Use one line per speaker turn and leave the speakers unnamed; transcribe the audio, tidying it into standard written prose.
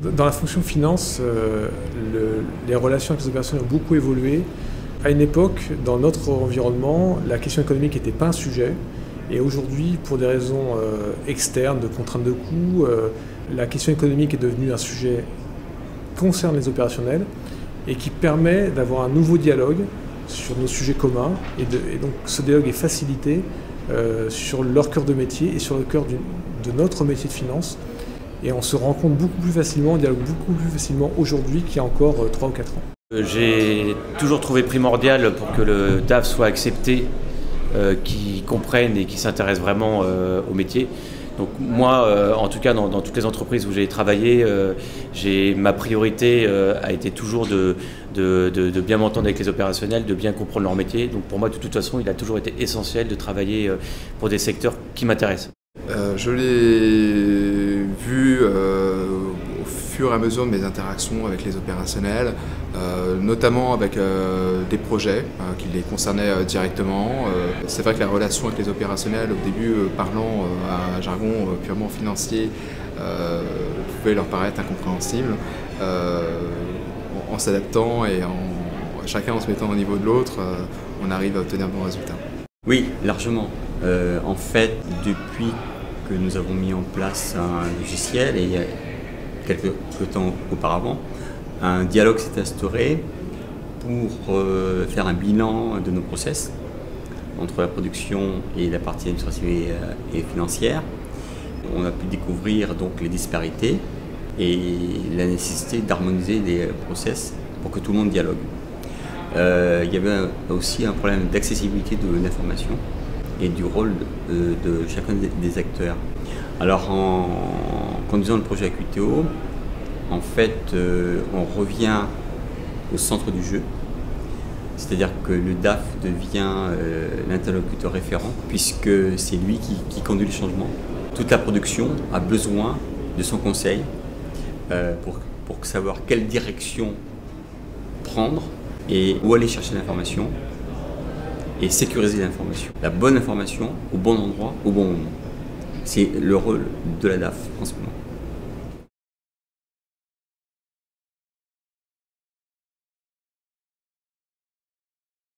Dans la fonction finance, les relations avec les opérationnels ont beaucoup évolué. À une époque, dans notre environnement, la question économique n'était pas un sujet. Et aujourd'hui, pour des raisons externes, de contraintes de coûts, la question économique est devenue un sujet qui concerne les opérationnels et qui permet d'avoir un nouveau dialogue sur nos sujets communs. Et donc ce dialogue est facilité sur leur cœur de métier et sur le cœur de notre métier de finance. Et on se rencontre beaucoup plus facilement, on dialogue beaucoup plus facilement aujourd'hui qu'il y a encore 3 ou 4 ans.
J'ai toujours trouvé primordial pour que le DAF soit accepté, qu'il comprenne et qu'il s'intéresse vraiment au métier. Donc moi, en tout cas dans toutes les entreprises où j'ai travaillé, ma priorité a été toujours de bien m'entendre avec les opérationnels, de bien comprendre leur métier. Donc pour moi, de toute façon, il a toujours été essentiel de travailler pour des secteurs qui m'intéressent.
Je l'ai vu au fur et à mesure de mes interactions avec les opérationnels, notamment avec des projets qui les concernaient directement. C'est vrai que la relation avec les opérationnels, au début parlant à jargon purement financier, pouvait leur paraître incompréhensible. En s'adaptant et chacun en se mettant au niveau de l'autre, on arrive à obtenir de bons résultats.
Oui, largement. En fait, depuis que nous avons mis en place un logiciel, et il y a quelques temps auparavant, un dialogue s'est instauré pour faire un bilan de nos process entre la production et la partie administrative et financière. On a pu découvrir donc les disparités et la nécessité d'harmoniser les process pour que tout le monde dialogue. Il y avait aussi un problème d'accessibilité de l'information et du rôle de chacun des acteurs. Alors en conduisant le projet Acuteo, en fait on revient au centre du jeu, c'est-à-dire que le DAF devient l'interlocuteur référent puisque c'est lui qui conduit le changement. Toute la production a besoin de son conseil pour savoir quelle direction prendre et où aller chercher l'information et sécuriser l'information. La bonne information au bon endroit, au bon moment. C'est le rôle de la DAF en ce moment.